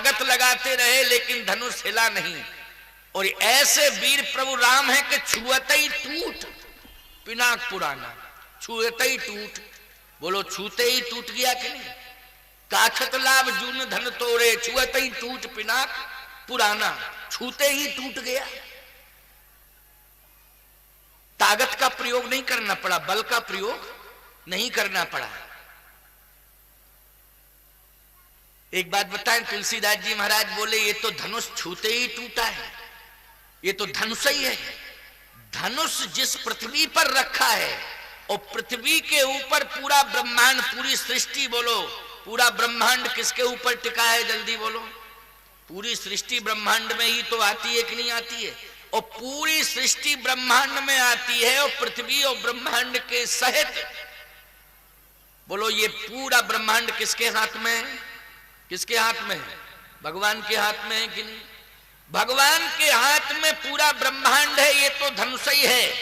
ताकत लगाते रहे लेकिन धनुष हिला नहीं। और ऐसे वीर प्रभु राम है कि छुअते ही टूट, पिनाक पुराना, छुअते ही टूट। बोलो छूते ही टूट गया कि नहीं? काछत लाभ जून धन तोड़े, छुअते ही टूट पिनाक पुराना, छूते ही टूट गया। ताकत का प्रयोग नहीं करना पड़ा, बल का प्रयोग नहीं करना पड़ा। एक बात बताएं, तुलसीदास जी महाराज बोले ये तो धनुष छूते ही टूटा है, ये तो धनुष ही है। धनुष जिस पृथ्वी पर रखा है और पृथ्वी के ऊपर पूरा ब्रह्मांड, पूरी सृष्टि, बोलो पूरा ब्रह्मांड किसके ऊपर टिका है? जल्दी बोलो। पूरी सृष्टि ब्रह्मांड में ही तो आती है कि नहीं आती है? और पूरी सृष्टि ब्रह्मांड में आती है और पृथ्वी और ब्रह्मांड के सहित, बोलो ये पूरा ब्रह्मांड किसके हाथ में है? किसके हाथ में है? भगवान के हाथ में है कि नहीं? भगवान के हाथ में पूरा ब्रह्मांड है, ये तो धनुष ही है।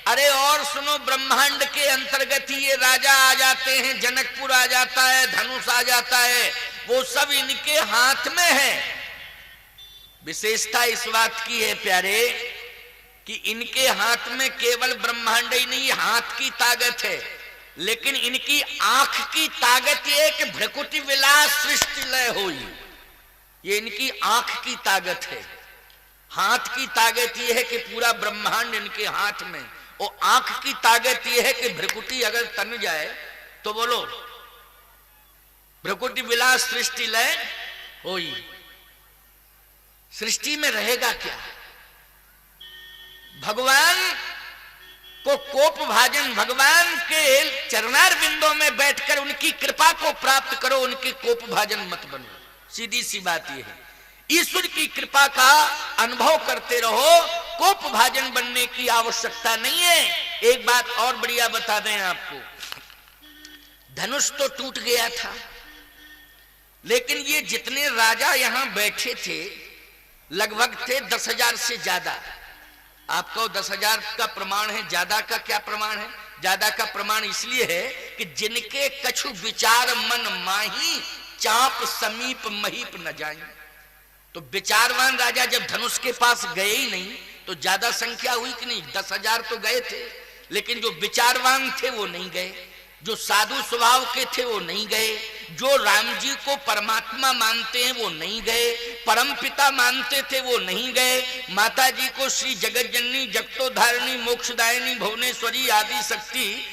अरे और सुनो, ब्रह्मांड के अंतर्गत ही ये राजा आ जाते हैं, जनकपुर आ जाता है, धनुष आ जाता है, वो सब इनके हाथ में है। विशेषता इस बात की है प्यारे कि इनके हाथ में केवल ब्रह्मांड ही नहीं, हाथ की ताकत है, लेकिन इनकी आंख की ताकत ये कि भ्रकुटि विलास सृष्टि लय होई, ये इनकी आंख की ताकत है। हाथ की ताकत ये है कि पूरा ब्रह्मांड इनके हाथ में, और आंख की ताकत ये है कि भ्रकुटि अगर तन जाए तो बोलो भ्रकुटि विलास सृष्टि लय होई। सृष्टि में रहेगा क्या? भगवान को कोप भाजन, भगवान के चरणार बिंदों में बैठकर उनकी कृपा को प्राप्त करो, उनके कोप भाजन मत बनो। सीधी सी बात यह है, ईश्वर की कृपा का अनुभव करते रहो, कोप भाजन बनने की आवश्यकता नहीं है। एक बात और बढ़िया बता दें आपको, धनुष तो टूट गया था, लेकिन ये जितने राजा यहां बैठे थे लगभग थे 10,000 से ज्यादा। आपको 10,000 का प्रमाण है, ज्यादा का क्या प्रमाण है? ज्यादा का प्रमाण इसलिए है कि जिनके कछु विचार मन माही, चाप समीप महीप न जाए। तो विचारवान राजा जब धनुष के पास गए ही नहीं तो ज्यादा संख्या हुई कि नहीं? 10,000 तो गए थे, लेकिन जो विचारवान थे वो नहीं गए, जो साधु स्वभाव के थे वो नहीं गए, जो राम जी को परमात्मा मानते हैं वो नहीं गए, परम पिता मानते थे वो नहीं गए, माता जी को श्री जगत जननी जगतोधारिणी मोक्षदायिनी भुवनेश्वरी आदि शक्ति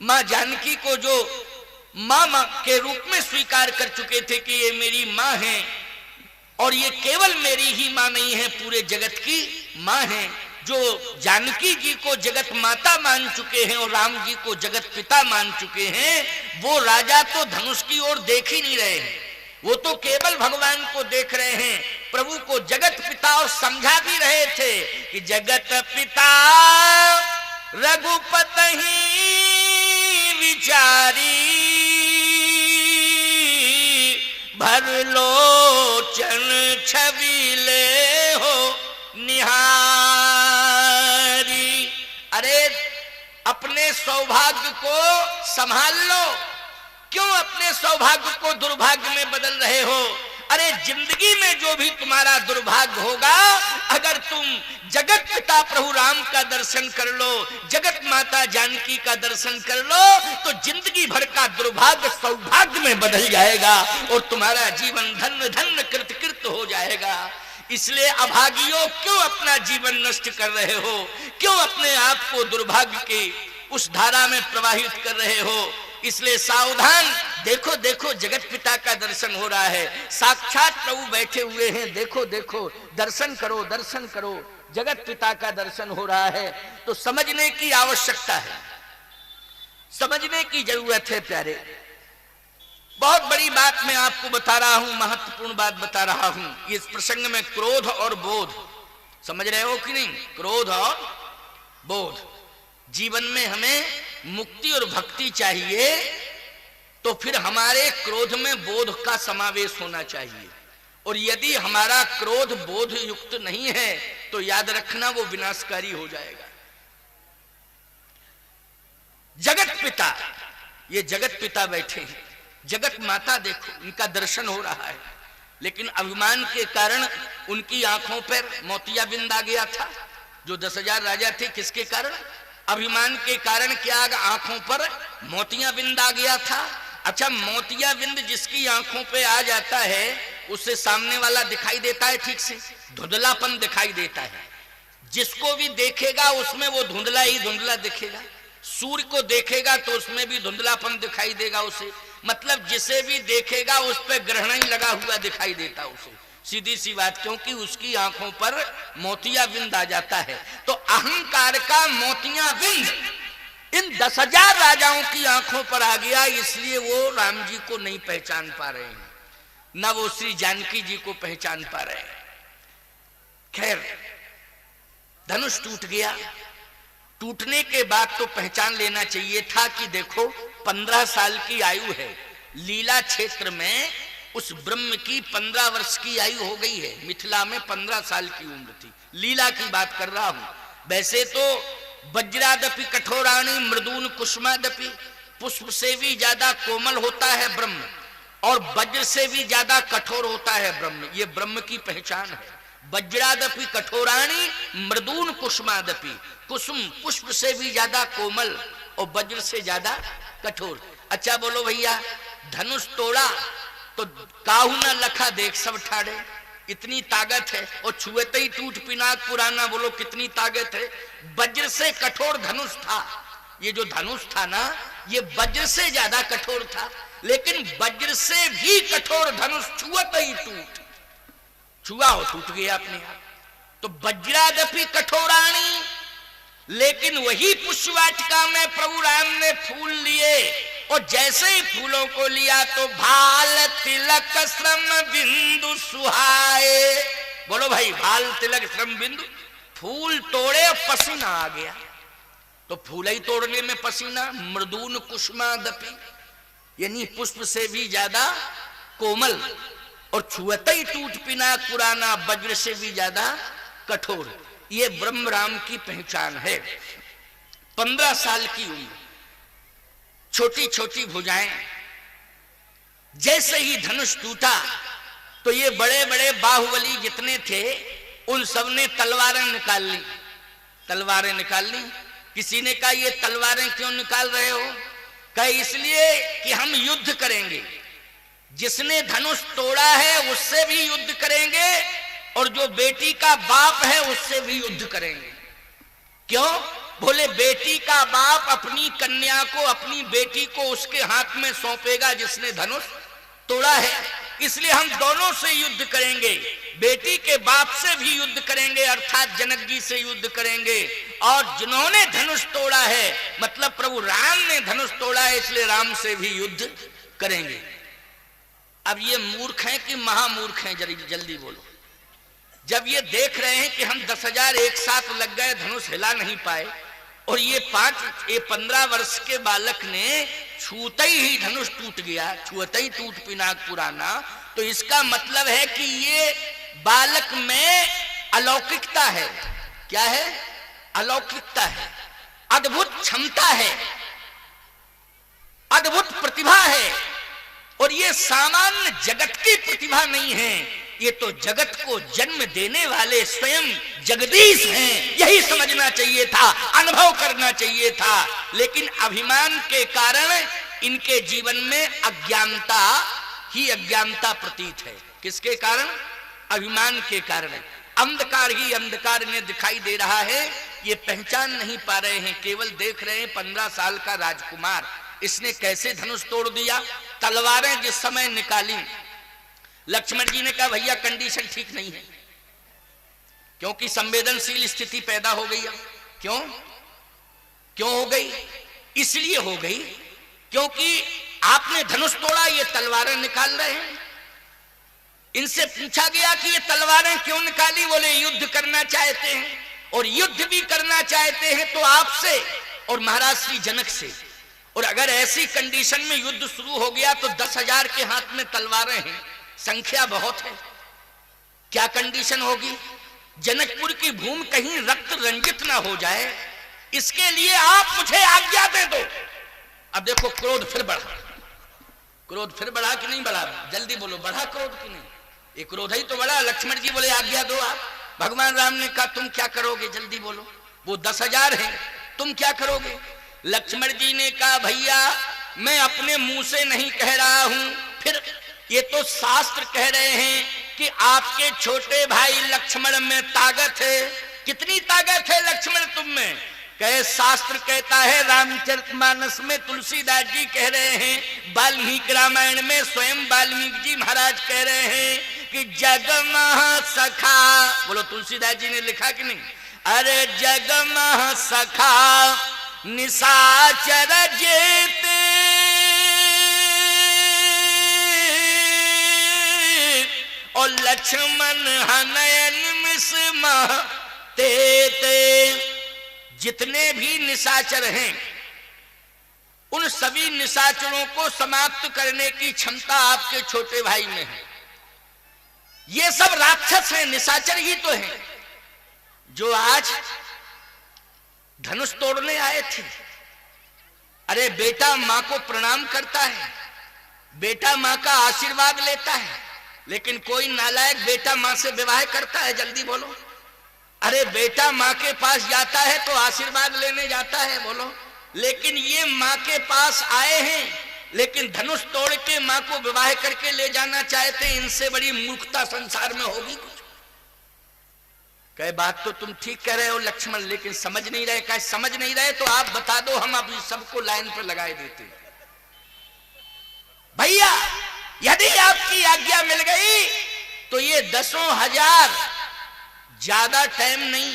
माँ जानकी को जो माँ के रूप में स्वीकार कर चुके थे कि ये मेरी माँ है, और ये केवल मेरी ही माँ नहीं है, पूरे जगत की माँ है, जो जानकी जी को जगत माता मान चुके हैं और राम जी को जगत पिता मान चुके हैं, वो राजा तो धनुष की ओर देख ही नहीं रहे हैं, वो तो केवल भगवान को देख रहे हैं, प्रभु को जगत पिता, और समझा भी रहे थे कि जगत पिता रघुपति विचारी, भर लोचन छबीले हो निहारी। अरे अपने सौभाग्य को संभाल लो, क्यों अपने सौभाग्य को दुर्भाग्य में बदल रहे हो? अरे जिंदगी में जो भी तुम्हारा दुर्भाग्य होगा, अगर तुम जगत पिता प्रभु राम का दर्शन कर लो, जगत माता जानकी का दर्शन कर लो, तो जिंदगी भर का दुर्भाग्य सौभाग्य में बदल जाएगा और तुम्हारा जीवन धन्य धन्य कृत कृत हो जाएगा। इसलिए अभागियों, क्यों अपना जीवन नष्ट कर रहे हो? क्यों अपने आप को दुर्भाग्य की उस धारा में प्रवाहित कर रहे हो? इसलिए सावधान, देखो देखो जगत पिता का दर्शन हो रहा है, साक्षात प्रभु बैठे हुए हैं, देखो देखो, दर्शन करो दर्शन करो, जगत पिता का दर्शन हो रहा है। तो समझने की आवश्यकता है, समझने की जरूरत है प्यारे। बहुत बड़ी बात मैं आपको बता रहा हूं, महत्वपूर्ण बात बता रहा हूं। इस प्रसंग में क्रोध और बोध, समझ रहे हो कि नहीं? क्रोध और बोध, जीवन में हमें मुक्ति और भक्ति चाहिए, तो फिर हमारे क्रोध में बोध का समावेश होना चाहिए। और यदि हमारा क्रोध बोध युक्त नहीं है तो याद रखना वो विनाशकारी हो जाएगा। जगत पिता, ये जगत पिता बैठे हैं, जगत माता देखो, इनका दर्शन हो रहा है। लेकिन अभिमान के कारण उनकी आंखों पर मोतियाबिंद आ गया था। जो 10,000 राजा थे, किसके कारण? अभिमान के कारण क्या आंखों पर मोतियाबिंद आ गया था। अच्छा, मोतियाबिंद जिसकी आंखों पे आ जाता है उससे सामने वाला दिखाई देता है ठीक से, धुंधलापन दिखाई देता है। जिसको भी देखेगा उसमें वो धुंधला ही धुंधला दिखेगा। सूर्य को देखेगा तो उसमें भी धुंधलापन दिखाई देगा उसे, मतलब जिसे भी देखेगा उस पर ग्रहण ही लगा हुआ दिखाई देता उसे, सीधी सी बात, क्योंकि उसकी आंखों पर मोतियाबिंद आ जाता है। तो अहंकार का मोतियाबिंद इन 10,000 राजाओं की आंखों पर आ गया, इसलिए वो राम जी को नहीं पहचान पा रहे हैं, न वो श्री जानकी जी को पहचान पा रहे हैं। खैर, धनुष टूट गया। टूटने के बाद तो पहचान लेना चाहिए था कि देखो 15 साल की आयु है, लीला क्षेत्र में उस ब्रह्म की 15 वर्ष की आयु हो गई है। मिथिला में 15 साल की उम्र थी, लीला की बात कर रहा हूं। वैसे तो वज्रादपि कठोराणी मृदून कुसुमादपि, पुष्प से भी ज्यादा कोमल होता है ब्रह्म और वज्र से भी ज्यादा कठोर होता है ब्रह्म, ये ब्रह्म की पहचान है। वज्रादपि कठोराणी मृदून कुसुमादपि, कुसुम पुष्प से भी ज्यादा कोमल और वज्र से ज्यादा कठोर। अच्छा बोलो भैया, धनुष तोड़ा तो काहू न लखा देख सब ठाड़े, इतनी ताकत है, और छुएते ही टूट पिनाक पुराना, बोलो कितनी ताकत है। वज्र से कठोर धनुष था, ये जो धनुष था ना ये वज्र से ज्यादा कठोर था, लेकिन वज्र से भी कठोर धनुष छुएते ही छुआ हो टूट गया अपने आप। तो वज्रादपि कठोराणी, लेकिन वही पुष्पवाटिका में प्रभु राम ने फूल लिए, और जैसे ही फूलों को लिया तो भाल तिलक श्रम बिंदु सुहाए। बोलो भाई, भाल तिलक श्रम बिंदु, फूल तोड़े और पसीना आ गया। तो फूल ही तोड़ने में पसीना। मृदून कुसुमादपि, यानी पुष्प से भी ज्यादा कोमल, और छुअते ही टूट पिनाक पुराना, वज्र से भी ज्यादा कठोर। ये ब्रह्म राम की पहचान है। 15 साल की उम्र, छोटी छोटी भुजाएं। जैसे ही धनुष टूटा तो ये बड़े बड़े बाहुबली जितने थे उन सब ने तलवारें निकाल ली। तलवारें निकाल ली। किसी ने कहा ये तलवारें क्यों निकाल रहे हो? कहा इसलिए कि हम युद्ध करेंगे, जिसने धनुष तोड़ा है उससे भी युद्ध करेंगे, और जो बेटी का बाप है उससे भी युद्ध करेंगे। क्यों? बोले बेटी का बाप अपनी कन्या को, अपनी बेटी को उसके हाथ में सौंपेगा जिसने धनुष तोड़ा है, इसलिए हम दोनों से युद्ध करेंगे। बेटी के बाप से भी युद्ध करेंगे, अर्थात जनक जी से युद्ध करेंगे, और जिन्होंने धनुष तोड़ा है मतलब प्रभु राम ने धनुष तोड़ा है, इसलिए राम से भी युद्ध करेंगे। अब ये मूर्ख हैं कि महामूर्ख हैं? जल्दी बोलो। जब ये देख रहे हैं कि हम 10,000 एक साथ लग गए, धनुष हिला नहीं पाए, और ये 15 वर्ष के बालक ने छूते ही धनुष टूट गया, छूते ही टूट पिनाक पुराना, तो इसका मतलब है कि ये बालक में अलौकिकता है। क्या है? अलौकिकता है, अद्भुत क्षमता है, अद्भुत प्रतिभा है, और ये सामान्य जगत की प्रतिभा नहीं है, ये तो जगत को जन्म देने वाले स्वयं जगदीश हैं। यही समझना चाहिए था, अनुभव करना चाहिए था, लेकिन अभिमान के कारण इनके जीवन में अज्ञानता ही अज्ञानता प्रतीत है। किसके कारण? अभिमान के कारण। अंधकार ही अंधकार में दिखाई दे रहा है, ये पहचान नहीं पा रहे हैं, केवल देख रहे हैं 15 साल का राजकुमार, इसने कैसे धनुष तोड़ दिया। तलवारें जिस समय निकाली, लक्ष्मण जी ने कहा भैया कंडीशन ठीक नहीं है, क्योंकि संवेदनशील स्थिति पैदा हो गई। क्यों क्यों हो गई? इसलिए हो गई क्योंकि आपने धनुष तोड़ा, ये तलवारें निकाल रहे हैं। इनसे पूछा गया कि ये तलवारें क्यों निकाली? बोले युद्ध करना चाहते हैं, और युद्ध भी करना चाहते हैं तो आपसे और महाराज श्री जनक से। और अगर ऐसी कंडीशन में युद्ध शुरू हो गया तो 10,000 के हाथ में तलवारें हैं, संख्या बहुत है, क्या कंडीशन होगी? जनकपुर की भूमि कहीं रक्त रंजित ना हो जाए, इसके लिए आप मुझे आज्ञा दे दो। अब देखो क्रोध फिर बढ़ा, क्रोध फिर बढ़ा कि नहीं बढ़ा? जल्दी बोलो, बढ़ा क्रोध कि नहीं? एक क्रोध ही तो बड़ा। लक्ष्मण जी बोले आज्ञा दो आप। भगवान राम ने कहा तुम क्या करोगे, जल्दी बोलो। वो 10,000 हैं, तुम क्या करोगे? लक्ष्मण जी ने कहा भैया मैं अपने मुंह से नहीं कह रहा हूं, फिर ये तो शास्त्र कह रहे हैं कि आपके छोटे भाई लक्ष्मण में ताकत है। कितनी ताकत है लक्ष्मण तुम में? कहे शास्त्र कहता है, रामचरितमानस में तुलसीदास जी कह रहे हैं, वाल्मीकि रामायण में स्वयं वाल्मीकि जी महाराज कह रहे हैं कि जगमह सखा। बोलो तुलसीदास जी ने लिखा कि नहीं? अरे जगमह सखा निशाचर जेते और लक्ष्मण हनयन मिसमह तेते। जितने भी निशाचर हैं उन सभी निशाचरों को समाप्त करने की क्षमता आपके छोटे भाई में है। ये सब राक्षस हैं, निशाचर ही तो हैं जो आज धनुष तोड़ने आए थे। अरे बेटा मां को प्रणाम करता है, बेटा मां का आशीर्वाद लेता है, लेकिन कोई नालायक बेटा मां से विवाह करता है, जल्दी बोलो। अरे बेटा मां के पास जाता है तो आशीर्वाद लेने जाता है, बोलो। लेकिन ये मां के पास आए हैं, लेकिन धनुष तोड़ के मां को विवाह करके ले जाना चाहते हैं। इनसे बड़ी मूर्खता संसार में होगी कुछ? कहे बात तो तुम ठीक कह रहे हो लक्ष्मण, लेकिन समझ नहीं रहे। कहे समझ नहीं रहे तो आप बता दो, हम अभी सबको लाइन पर लगाए देते। भैया यदि आपकी आज्ञा मिल गई तो ये 10,000 ज्यादा टाइम नहीं,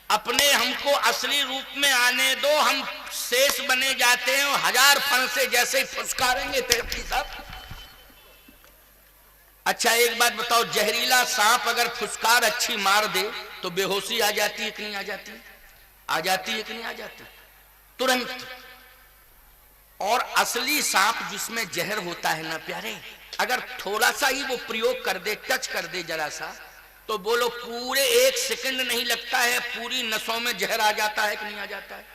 अपने हमको असली रूप में आने दो। हम शेष बने जाते हैं, 1000 फन से जैसे ही फुसकारेंगे तेरे साहब। अच्छा एक बात बताओ, जहरीला सांप अगर फुसकार अच्छी मार दे तो बेहोशी आ जाती है कि नहीं आ जाती? आ जाती है कि नहीं आ जाती? तुरंत। और असली सांप जिसमें जहर होता है ना प्यारे, अगर थोड़ा सा ही वो प्रयोग कर दे, टच कर दे जरा सा, तो बोलो पूरे 1 सेकंड नहीं लगता है, पूरी नसों में जहर आ जाता है कि नहीं आ जाता है?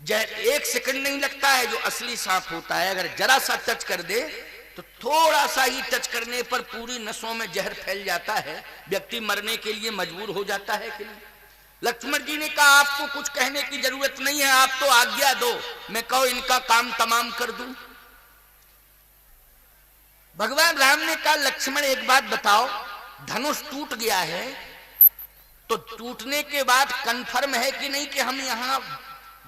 जहर 1 सेकंड नहीं लगता है। जो असली सांप होता है अगर जरा सा टच कर दे तो थोड़ा सा ही टच करने पर पूरी नसों में जहर फैल जाता है, व्यक्ति मरने के लिए मजबूर हो जाता है कि नहीं? लक्ष्मण जी ने कहा आपको कुछ कहने की जरूरत नहीं है, आप तो आज्ञा दो, मैं कहो इनका काम तमाम कर दूं। भगवान राम ने कहा लक्ष्मण एक बात बताओ, धनुष टूट गया है तो टूटने के बाद कंफर्म है कि नहीं कि हम यहां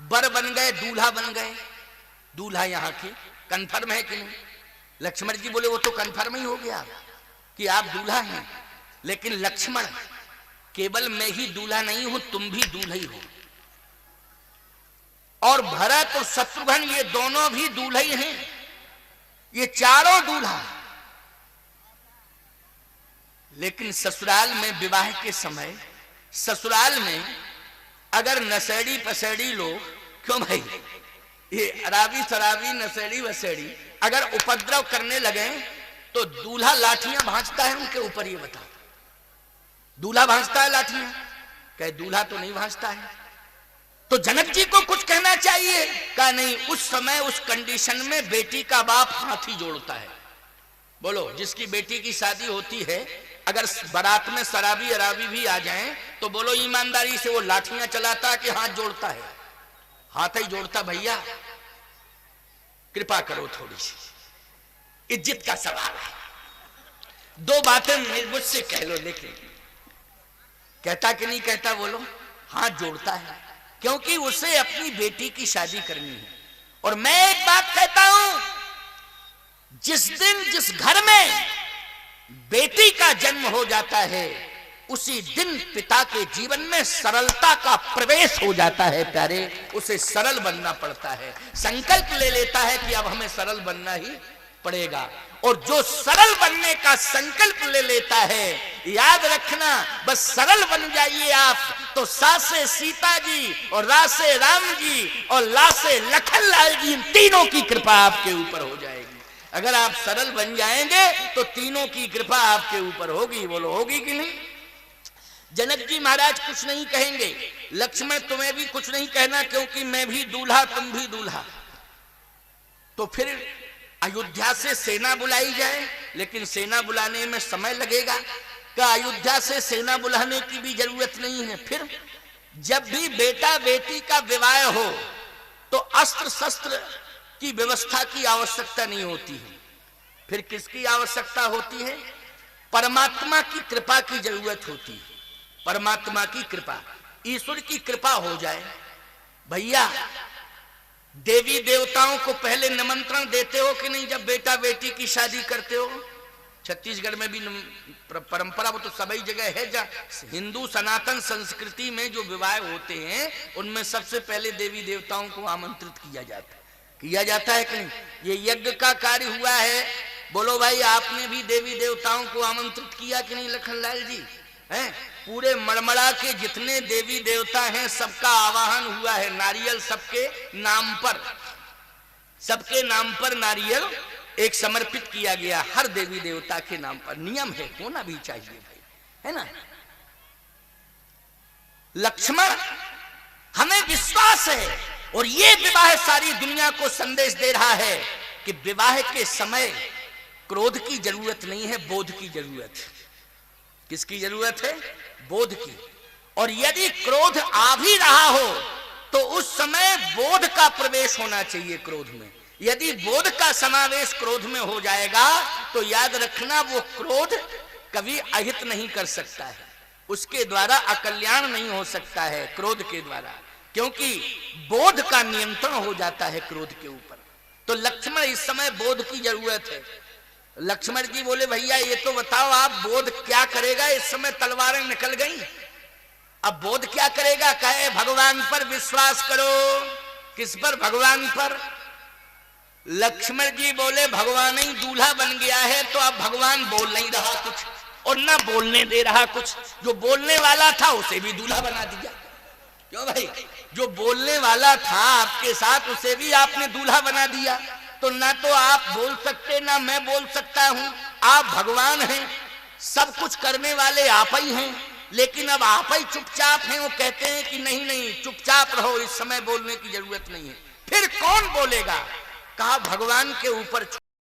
बर बन गए, दूल्हा बन गए? दूल्हा यहां की कंफर्म है कि नहीं? लक्ष्मण जी बोले वो तो कंफर्म ही हो गया कि आप दूल्हा हैं, लेकिन लक्ष्मण केवल मैं ही दूल्हा नहीं हूं, तुम भी दूल्हा ही हो, और भरत और शत्रुघ्न ये दोनों भी दूल्हे ही हैं, ये चारों दूल्हा। लेकिन ससुराल में विवाह के समय ससुराल में अगर नशेड़ी पसेड़ी लोग, क्यों भाई, ये अराबी शराबी नशेड़ी वसेड़ी अगर उपद्रव करने लगे तो दूल्हा लाठियां भांजता है उनके ऊपर? ये बताओ, दूल्हा भांजता है लाठियां? कहे दूल्हा तो नहीं भांजता है। तो जनक जी को कुछ कहना चाहिए, कहा नहीं, उस समय उस कंडीशन में बेटी का बाप हाथी जोड़ता है। बोलो जिसकी बेटी की शादी होती है अगर बारात में शराबी अराबी भी आ जाएं तो बोलो ईमानदारी से वो लाठियां चलाता कि हाथ जोड़ता है? हाथ ही जोड़ता। भैया कृपा करो, थोड़ी सी इज्जत का सवाल है, 2 बातें मुझसे कह लो। लेकिन कहता कि नहीं कहता? बोलो हाथ जोड़ता है, क्योंकि उसे अपनी बेटी की शादी करनी है। और मैं एक बात कहता हूं, जिस दिन जिस घर में बेटी का जन्म हो जाता है उसी दिन पिता के जीवन में सरलता का प्रवेश हो जाता है प्यारे। उसे सरल बनना पड़ता है, संकल्प ले लेता है कि अब हमें सरल बनना ही पड़ेगा। और जो सरल बनने का संकल्प ले लेता है, याद रखना, बस सरल बन जाइए आप तो सा से सीता जी और रा से राम जी और ला से लखन लाल जी, तीनों की कृपा आपके ऊपर हो जाएगी। अगर आप सरल बन जाएंगे तो तीनों की कृपा आपके ऊपर होगी। बोलो होगी कि नहीं? जनक जी महाराज कुछ नहीं कहेंगे, लक्ष्मण तुम्हें भी कुछ नहीं कहना, क्योंकि मैं भी दूल्हा तुम भी दूल्हा। तो फिर अयोध्या से सेना बुलाई जाए, लेकिन सेना बुलाने में समय लगेगा। का अयोध्या से सेना बुलाने की भी जरूरत नहीं है। फिर जब भी बेटा बेटी का विवाह हो तो अस्त्र शस्त्र की व्यवस्था की आवश्यकता नहीं होती है। फिर किसकी आवश्यकता होती है? परमात्मा की कृपा की जरूरत होती है। परमात्मा की कृपा, ईश्वर की कृपा हो जाए। भैया देवी देवताओं को पहले निमंत्रण देते हो कि नहीं जब बेटा बेटी की शादी करते हो? छत्तीसगढ़ में भी परंपरा, वो तो सभी जगह है, जहाँ हिंदू सनातन संस्कृति में जो विवाह होते हैं उनमें सबसे पहले देवी देवताओं को आमंत्रित किया जाता है कि नहीं? ये यज्ञ का कार्य हुआ है, बोलो भाई आपने भी देवी देवताओं को आमंत्रित किया कि नहीं लखनलाल जी? हैं? पूरे मड़मड़ा के जितने देवी देवता हैं सबका आवाहन हुआ है, नारियल सबके नाम पर नारियल एक समर्पित किया गया, हर देवी देवता के नाम पर। नियम है, होना भी चाहिए भाई, है ना? लक्ष्मण, हमें विश्वास है और ये विवाह सारी दुनिया को संदेश दे रहा है कि विवाह के समय क्रोध की जरूरत नहीं है, बोध की जरूरत है। किसकी जरूरत है? बोध की। और यदि क्रोध आ भी रहा हो तो उस समय बोध का प्रवेश होना चाहिए क्रोध में। यदि बोध का समावेश क्रोध में हो जाएगा तो याद रखना वो क्रोध कभी अहित नहीं कर सकता है, उसके द्वारा अकल्याण नहीं हो सकता है क्रोध के द्वारा, क्योंकि बोध का नियंत्रण हो जाता है क्रोध के ऊपर। तो लक्ष्मण इस समय बोध की जरूरत है। लक्ष्मण जी बोले भैया ये तो बताओ आप बोध क्या करेगा? इस समय तलवारें निकल गई, अब बोध क्या करेगा? कहे भगवान पर विश्वास करो। किस पर? भगवान पर। लक्ष्मण जी बोले भगवान ही दूल्हा बन गया है तो अब भगवान बोल नहीं रहा कुछ और ना बोलने दे रहा कुछ। जो बोलने वाला था उसे भी दूल्हा बना दिया। क्यों भाई? जो बोलने वाला था आपके साथ उसे भी आपने दूल्हा बना दिया। तो ना तो आप बोल सकते ना मैं बोल सकता हूं। आप भगवान हैं, सब कुछ करने वाले आप ही हैं, लेकिन अब आप ही चुपचाप हैं। वो कहते हैं कि नहीं नहीं चुपचाप रहो, इस समय बोलने की जरूरत नहीं है। फिर कौन बोलेगा? कहा भगवान के ऊपर